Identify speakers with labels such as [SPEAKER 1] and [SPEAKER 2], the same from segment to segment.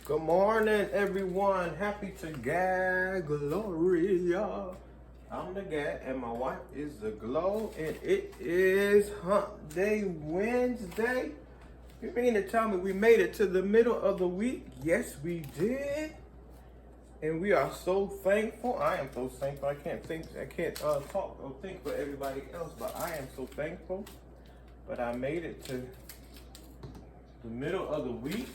[SPEAKER 1] Good morning, everyone. Happy to God Gloria. I'm the God, and my wife is the Glow, and it is Hump Day Wednesday. You mean to tell me we made it to the middle of the week? Yes, we did, and we are so thankful. I am so thankful. I can't talk or think for everybody else, but I am so thankful. But I made it to the middle of the week.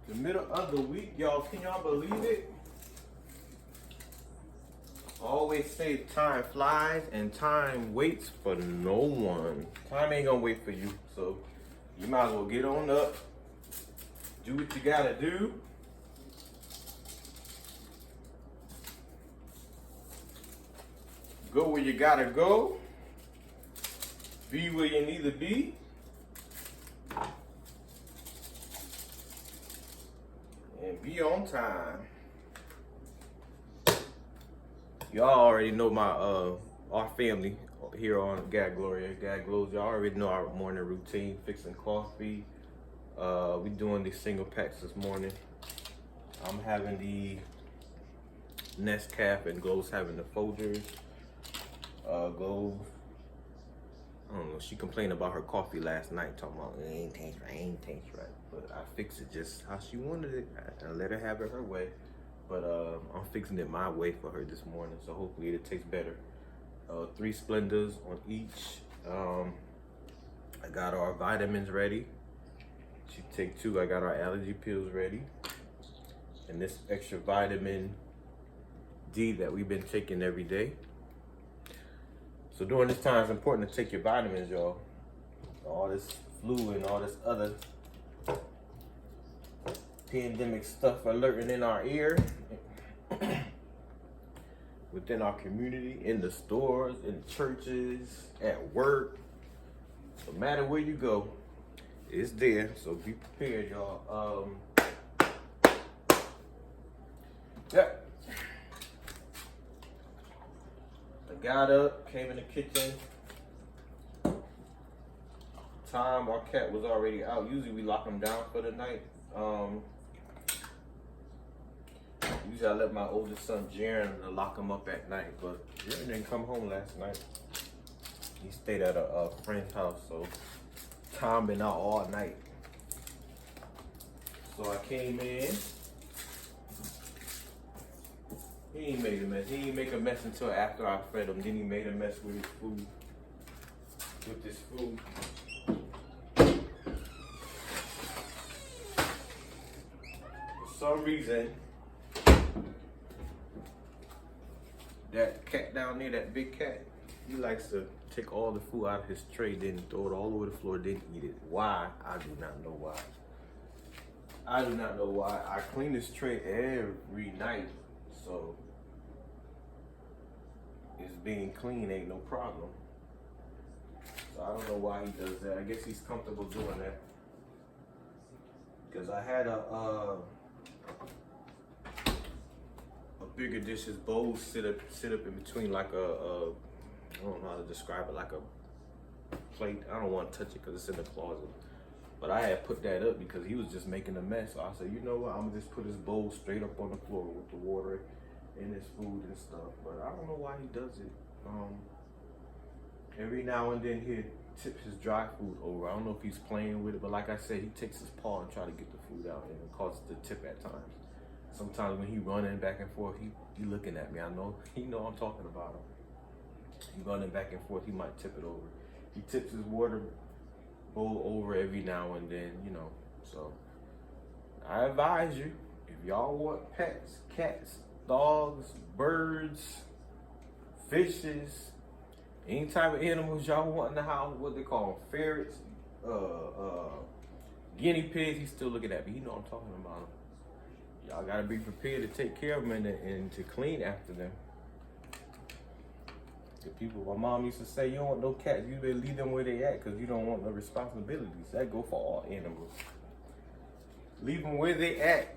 [SPEAKER 1] The middle of the week, y'all. Can y'all believe it? I always say time flies and time waits for no one. Time ain't gonna wait for you, so you might as well get on up, do what you gotta do. Go where you gotta go. Be where you need to be. And be on time. Y'all already know our family here on God Gloria, God Glows. Y'all already know our morning routine, fixing coffee. We doing these single packs this morning. I'm having the Nescafe and Glow's having the Folgers. Glow, I don't know, she complained about her coffee last night, talking about it ain't taste right. But I fixed it just how she wanted it. I let her have it her way. But I'm fixing it my way for her this morning, so hopefully it tastes better. 3 Splendors on each. I got our vitamins ready. She take 2. I got our allergy pills ready. And this extra vitamin D that we've been taking every day. So during this time, it's important to take your vitamins, y'all. All this flu and all this other pandemic stuff alerting in our ear, within our community, in the stores, in churches, at work. No matter where you go, it's there. So be prepared, y'all. Yeah. I got up, came in the kitchen. Tom, our cat, was already out. Usually we lock him down for the night. Usually I let my oldest son Jaren lock him up at night, but Jaren didn't come home last night. He stayed at a friend's house, so Tom been out all night. So I came in. He ain't made a mess. He didn't make a mess until after I fed him. Then he made a mess with his food. With this food. For some reason, that cat down there, that big cat, he likes to take all the food out of his tray, then throw it all over the floor, then eat it. Why? I do not know why. I do not know why. I clean this tray every night, so it's being clean ain't no problem. So I don't know why he does that. I guess he's comfortable doing that. Because I had a bigger dishes bowl sit up in between, like I don't know how to describe it, like a plate. I don't want to touch it because it's in the closet. But I had put that up because he was just making a mess. So I said, you know what, I'm gonna just put his bowl straight up on the floor with the water and his food and stuff. But I don't know why he does it. Every now and then he'll tip his dry food over. I don't know if he's playing with it, but like I said, he takes his paw and try to get the food out, and it causes the tip at times. Sometimes when he running back and forth, he looking at me. I know he know I'm talking about him. He running back and forth, he might tip it over. He tips his water bowl over every now and then, you know. So I advise you, if y'all want pets, cats, dogs, birds, fishes, any type of animals y'all want in the house, what they call them, ferrets, guinea pigs, he's still looking at me. He know I'm talking about them. Y'all gotta be prepared to take care of them and to clean after them. The people, my mom used to say, you don't want no cats, you better leave them where they at because you don't want no responsibilities. That go for all animals. Leave them where they at.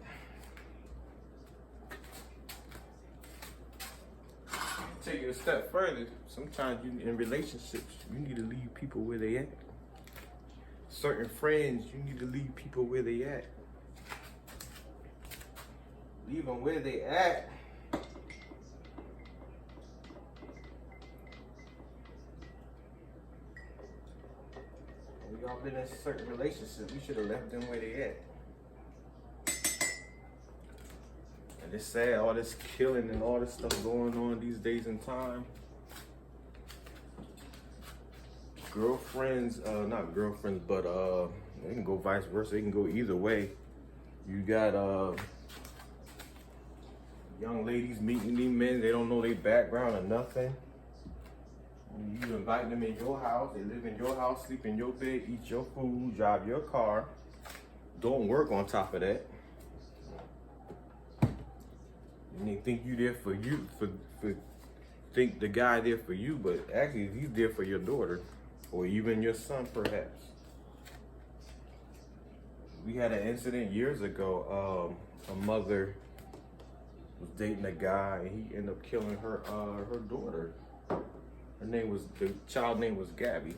[SPEAKER 1] Take it a step further. Sometimes you in relationships, you need to leave people where they at. certain friends, you need to leave people where they at. Leave them where they at. When y'all been in certain relationships, you should have left them where they at. And it's sad, all this killing and all this stuff going on these days and time. Girlfriends, not girlfriends, but they can go vice versa. They can go either way. You got young ladies meeting these men. They don't know their background or nothing. You invite them in your house. They live in your house, sleep in your bed, eat your food, drive your car. Don't work on top of that. And they think you there for you, think the guy there for you, but actually he's there for your daughter. Or even your son, perhaps. We had an incident years ago. A mother was dating a guy, and he ended up killing her daughter. The child name was Gabby.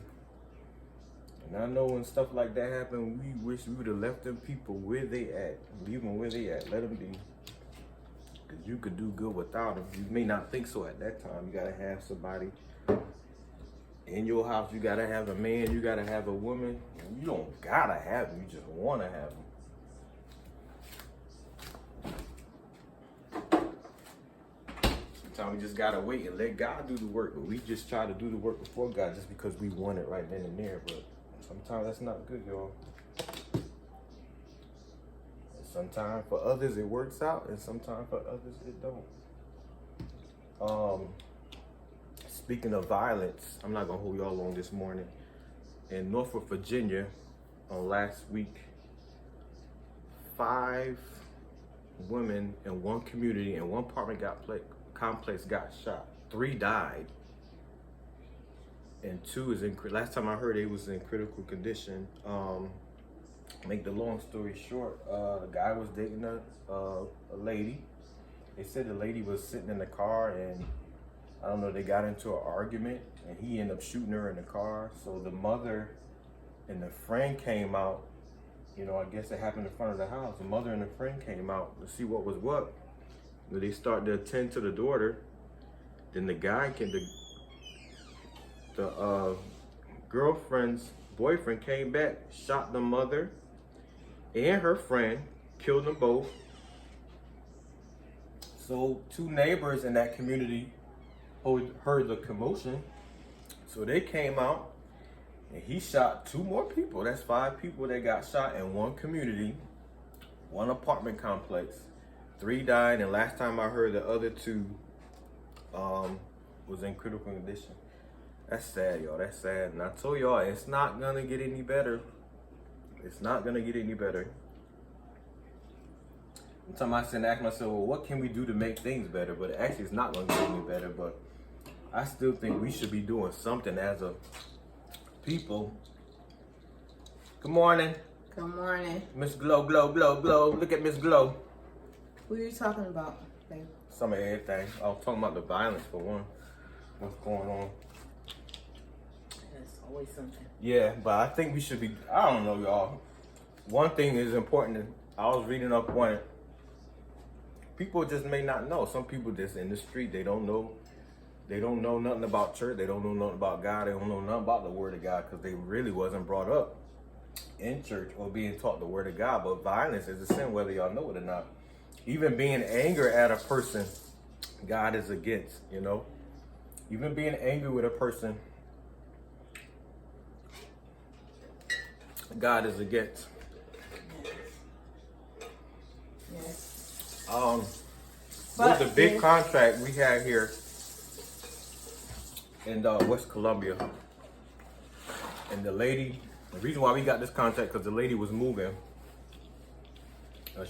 [SPEAKER 1] And I know when stuff like that happened, we wish we would have left them people where they at. Leave them where they at. Let them be. Because you could do good without them. You may not think so at that time. You gotta have somebody in your house. You gotta have a man, you gotta have a woman. You don't gotta have them, you just wanna have them. Sometimes we just gotta wait and let God do the work, but we just try to do the work before God just because we want it right then and there. But sometimes that's not good, y'all. Sometimes for others it works out, and sometimes for others it don't. Speaking of violence, I'm not gonna hold y'all long this morning. In Norfolk, Virginia, last week, 5 women in one community in one apartment complex got shot. 3 died, and 2 is in. Last time I heard, they was in critical condition. Make the long story short, the guy was dating a lady. They said the lady was sitting in the car, and I don't know, they got into an argument, and he ended up shooting her in the car. So the mother and the friend came out. You know, I guess it happened in front of the house. The mother and the friend came out to see what was what. When they started to attend to the daughter, then the guy the girlfriend's boyfriend came back, shot the mother and her friend, killed them both. So 2 neighbors in that community heard the commotion, so they came out, and he shot 2 more people. That's 5 people that got shot in one community, one apartment complex. 3 died, and last time I heard, the other 2 was in critical condition. That's sad, y'all. That's sad. And I told y'all, it's not gonna get any better. It's not gonna get any better. Sometimes I sit and ask myself, well, what can we do to make things better? But actually, it's not gonna get any better. But I still think we should be doing something as a people. Good morning.
[SPEAKER 2] Good morning.
[SPEAKER 1] Miss Glow, Glow, Glow, Glow. Look at Miss Glow.
[SPEAKER 2] Who are you talking about, babe?
[SPEAKER 1] Some of everything. I was talking about the violence for one. What's going on?
[SPEAKER 2] There's always something.
[SPEAKER 1] Yeah, but I think we should be, I don't know, y'all. One thing is important. I was reading up on it. People just may not know. Some people just in the street, they don't know nothing about church. They don't know nothing about God. They don't know nothing about the Word of God because they really wasn't brought up in church or being taught the Word of God. But violence is a sin, whether y'all know it or not. Even being angry at a person, God is against, you know. Even being angry with a person, God is against.
[SPEAKER 2] Yes.
[SPEAKER 1] There's a big contract we have here in West Columbia, and the reason why we got this contract because the lady was moving.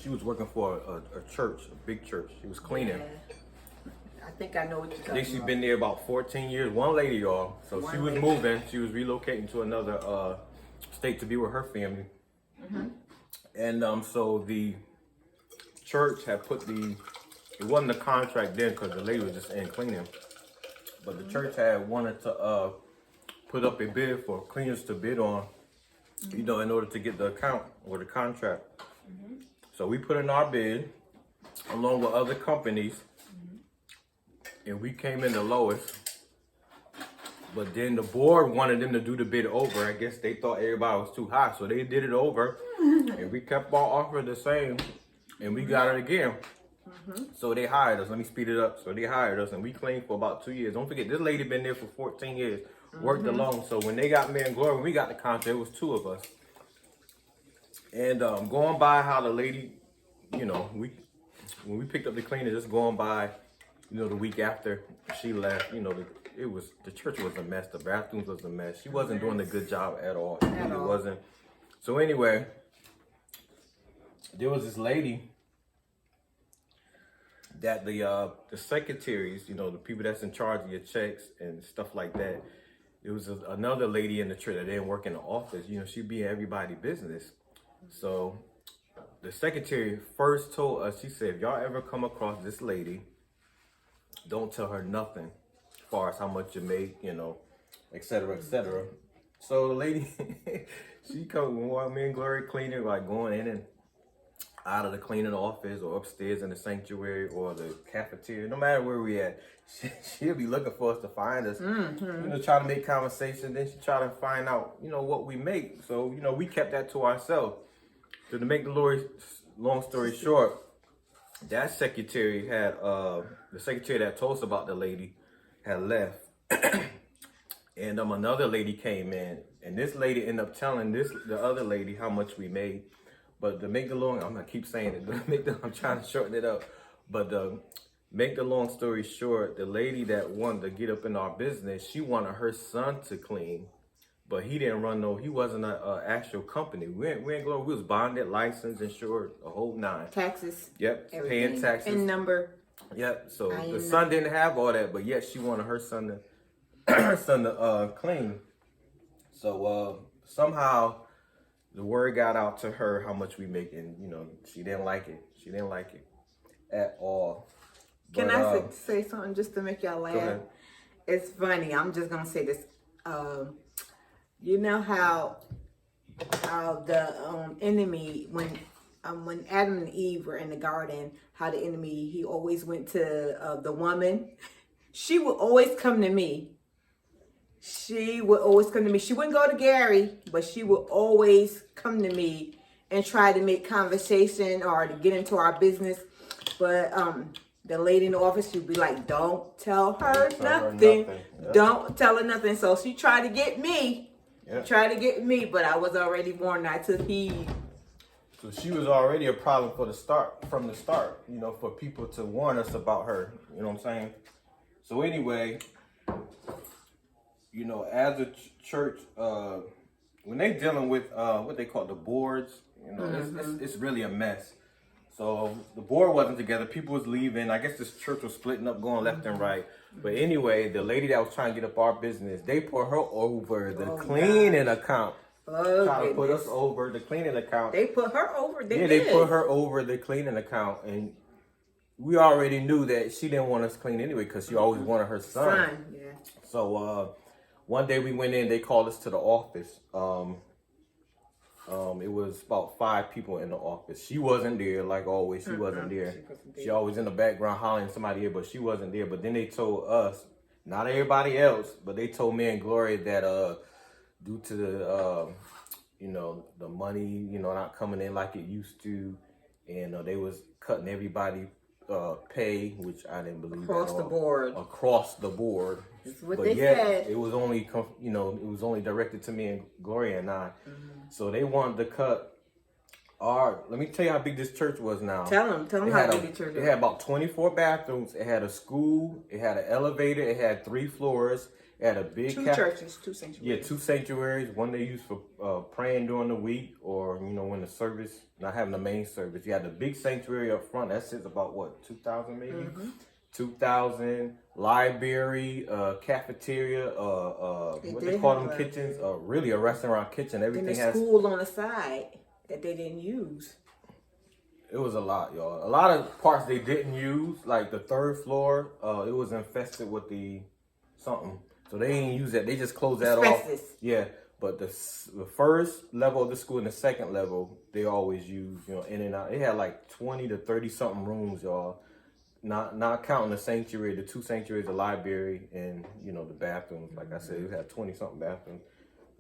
[SPEAKER 1] She was working for a church, a big church. She was cleaning.
[SPEAKER 2] Yeah. I think I know what you're talking about.
[SPEAKER 1] I think she's been there about 14 years. One lady, y'all. So she was moving. She was relocating to another state to be with her family. Mm-hmm. And so the church had put it wasn't a contract then because the lady was just in cleaning. But the church had wanted to put up a bid for cleaners to bid on you know, in order to get the account or the contract. So we put in our bid along with other companies, and we came in the lowest. But then the board wanted them to do the bid over. I guess they thought everybody was too high, so they did it over, and we kept our offer the same, and we got it again. So they hired us. Let me speed it up. So they hired us, and we cleaned for about 2 years. Don't forget, this lady been there for 14 years, worked alone. So when they got me and Glory, when we got the contract, it was 2 of us. And going by how the lady, you know, when we picked up the cleaner, just going by, you know, the week after she left, you know, the church was a mess. The bathrooms was a mess. She wasn't doing a good job at all. It wasn't. So anyway, there was this lady that the secretaries, you know, the people that's in charge of your checks and stuff like that. There was another lady in the church that didn't work in the office. You know, she'd be in everybody's business. So the secretary first told us, she said, if y'all ever come across this lady, don't tell her nothing as far as how much you make, you know, et cetera, et cetera. So the lady, she come while me and Glory cleaning, like going in and out of the cleaning office or upstairs in the sanctuary or the cafeteria, no matter where we at, she'll be looking for us to find us, you know, try to make conversation. Then she try to find out, you know, what we make. So, you know, we kept that to ourselves. So to make the long story short, that secretary had, the secretary that told us about the lady had left. And another lady came in, and this lady ended up telling the other lady how much we made. But to make the long, I'm gonna keep saying it. I'm trying to shorten it up. But make the long story short, the lady that wanted to get up in our business, she wanted her son to clean, but he didn't run he wasn't an actual company. We ain't Glory. We was bonded, licensed, insured, a whole 9.
[SPEAKER 2] Taxes.
[SPEAKER 1] Yep,
[SPEAKER 2] Everything.
[SPEAKER 1] paying taxes.
[SPEAKER 2] And number.
[SPEAKER 1] Yep. So the son didn't have all that, but yet she wanted her son to clean. So somehow the word got out to her how much we make, and you know, she didn't like it. She didn't like it at all.
[SPEAKER 2] Can I say something just to make y'all laugh?
[SPEAKER 1] Go ahead.
[SPEAKER 2] It's funny. I'm just gonna say this. You know how the enemy, when Adam and Eve were in the garden, how the enemy, he always went to the woman. She would always come to me. She would always come to me. She wouldn't go to Gary, but she would always come to me and try to make conversation or to get into our business. But the lady in the office, she'd be like, don't tell her nothing.
[SPEAKER 1] Yep.
[SPEAKER 2] Don't tell her nothing. So she tried to get me.
[SPEAKER 1] Yep.
[SPEAKER 2] Tried to get me, but I was already warned. I took heed.
[SPEAKER 1] So she was already a problem from the start, you know, for people to warn us about her. You know what I'm saying? So anyway, you know, as a church, when they dealing with what they call the boards, you know, it's really a mess. So the board wasn't together. People was leaving. I guess this church was splitting up, going left and right. But anyway, the lady that was trying to get up our business, they put her over the cleaning account. Trying to put us over the cleaning account.
[SPEAKER 2] They put her over.
[SPEAKER 1] They put her over the cleaning account, and we already knew that she didn't want us clean anyway because she always wanted her son.
[SPEAKER 2] Yeah.
[SPEAKER 1] So one day we went in. They called us to the office. It was about 5 people in the office. She wasn't there, like always. She wasn't there. She always in the background hollering somebody here, but she wasn't there. But then they told us, not everybody else, but they told me and Gloria that due to the you know, the money, you know, not coming in like it used to, and they was cutting everybody pay, which I didn't believe
[SPEAKER 2] across the board.
[SPEAKER 1] Across the board.
[SPEAKER 2] That's what they said.
[SPEAKER 1] It was only, you know, it was only directed to me and Gloria and I. So they wanted to cut our. Let me tell you how big this church was now.
[SPEAKER 2] Tell them how big the church was.
[SPEAKER 1] It had about 24 bathrooms. It had a school. It had an elevator. It had 3 floors. It had a big
[SPEAKER 2] 2 churches, 2 sanctuaries.
[SPEAKER 1] Yeah, 2 sanctuaries. One they used for praying during the week, or you know, when the service, not having the main service. You had the big sanctuary up front. That sits about what, 2,000 maybe. 2,000. Library, cafeteria, what they call them kitchens, really a restaurant kitchen. Everything
[SPEAKER 2] has school on the side that they didn't use.
[SPEAKER 1] It was a lot, y'all. A lot of parts they didn't use, like the 3rd floor. It was infested with something, so they didn't use that. They just closed that off. Yeah, But the first level of the school and the second level, they always use, in and out. It had like 20 to 30 something rooms, y'all. Not counting the sanctuary, the 2 sanctuaries, the library, and the bathrooms. Like I said, it had 20 something bathrooms.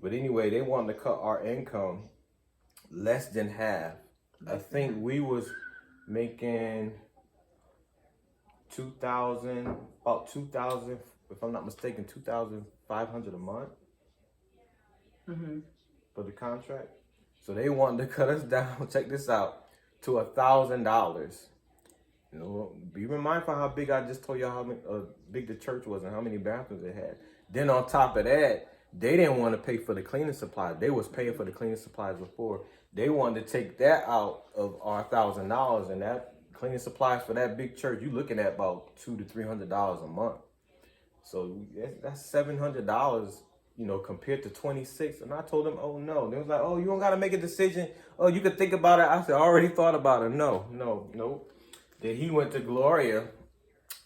[SPEAKER 1] But anyway, they wanted to cut our income less than half. I think we was making about 2,000, if I'm not mistaken, 2,500 a month for the contract. So they wanted to cut us down. Check this out, to $1,000. Be mindful how big, I just told y'all how big the church was and how many bathrooms it had. Then on top of that, they didn't want to pay for the cleaning supplies. They was paying for the cleaning supplies before. They wanted to take that out of our $1,000, and that cleaning supplies for that big church, you looking at about $200 to $300 a month. So that's $700, compared to 26. And I told them, oh no. They was like, oh, you don't gotta make a decision. Oh, you could think about it. I said, I already thought about it. No. Then he went to Gloria,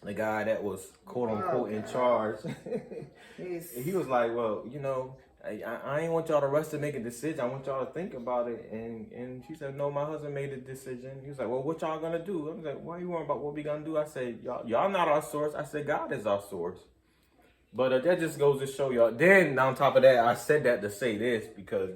[SPEAKER 1] the guy that was quote unquote in charge. He was like, well, I ain't want y'all to rush to make a decision. I want y'all to think about it. And she said, no, my husband made a decision. He was like, well, what y'all gonna do? I was like, why are you worrying about what we gonna do? I said, y'all not our source. I said, God is our source. But that just goes to show y'all. Then on top of that, I said that to say this because,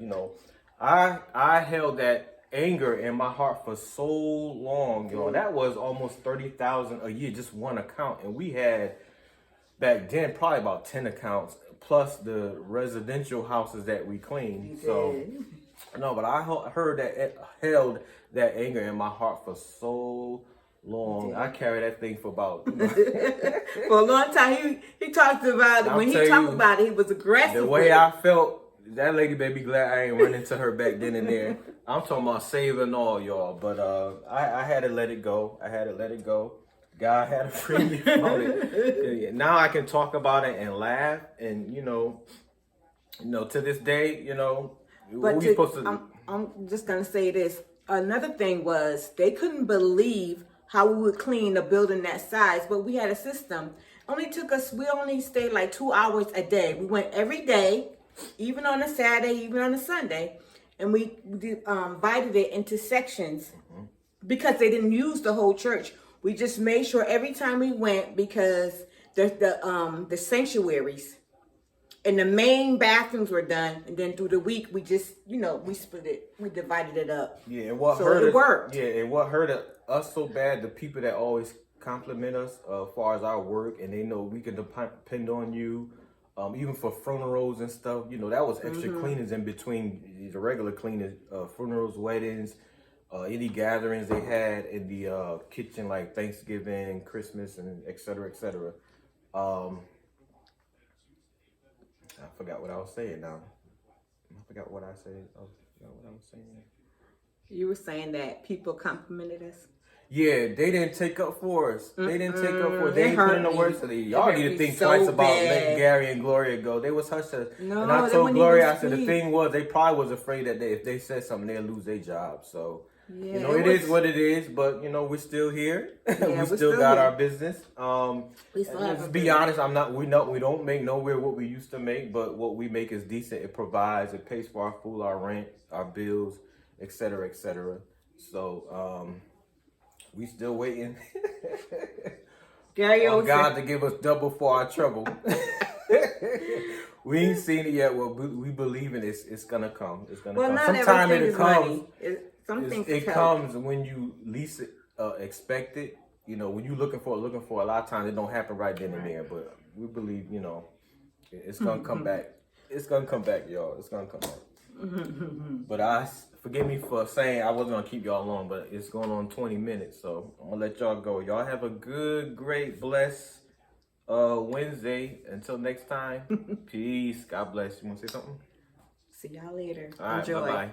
[SPEAKER 1] I held that anger in my heart for so long, That was almost $30,000 a year, just one account. And we had back then probably about 10 accounts plus the residential houses that we cleaned. So no, but I held that anger in my heart for so long. I carried that thing for about
[SPEAKER 2] for a long time. He talked about it. When he talked about it, he was aggressive.
[SPEAKER 1] The way I felt, that lady better be glad I ain't run into her back then and there. I'm talking about saving all, y'all. But I had to let it go. God had to free me from it. Now I can talk about it and laugh. And, to this day,
[SPEAKER 2] But I'm just going to say this. Another thing was they couldn't believe how we would clean a building that size. But we had a system. We only stayed like 2 hours a day. We went every day, even on a Saturday, even on a Sunday. And we divided it into sections because they didn't use the whole church. We just made sure every time we went, because the sanctuaries and the main bathrooms were done, and then through the week we just we split it, we divided it up.
[SPEAKER 1] Yeah, and what worked. Yeah, and what hurt us so bad, the people that always compliment us as far as our work, and they know we can depend on you. Even for funerals and stuff, that was extra cleanings in between the regular cleanings, funerals, weddings, any gatherings they had in the kitchen, like Thanksgiving, Christmas, and et cetera, et cetera. I forgot what I was saying now. I forgot what I said. I forgot what I was saying.
[SPEAKER 2] You were saying that people complimented us.
[SPEAKER 1] Yeah, they didn't take up for us. They didn't take up for us. They didn't put in the work for you. Y'all need to think twice about letting Gary and Gloria go. They was hush hush.
[SPEAKER 2] No,
[SPEAKER 1] and I told Gloria, I said the thing was they probably was afraid that if they said something, they'd lose their job. So it is what it is. But we're still here. We still got our business. Let's be honest. We don't make nowhere what we used to make, but what we make is decent. It provides. It pays for our food, our rent, our bills, et cetera, et cetera. So we still waiting.
[SPEAKER 2] Gary
[SPEAKER 1] on God to give us double for our trouble. We ain't seen it yet. Well, we believe in it's gonna come. It's gonna come. Sometime it comes. It comes when you least expect it. When you looking for a lot of times it don't happen right then and there. But we believe, it's gonna come back. It's gonna come back, y'all. It's gonna come back. But forgive me for saying I wasn't gonna keep y'all long, but it's going on 20 minutes, so I'm gonna let y'all go. Y'all have a good, great, blessed Wednesday. Until next time, peace. God bless. You wanna say something?
[SPEAKER 2] See y'all later.
[SPEAKER 1] All right,
[SPEAKER 2] enjoy.
[SPEAKER 1] Bye-bye.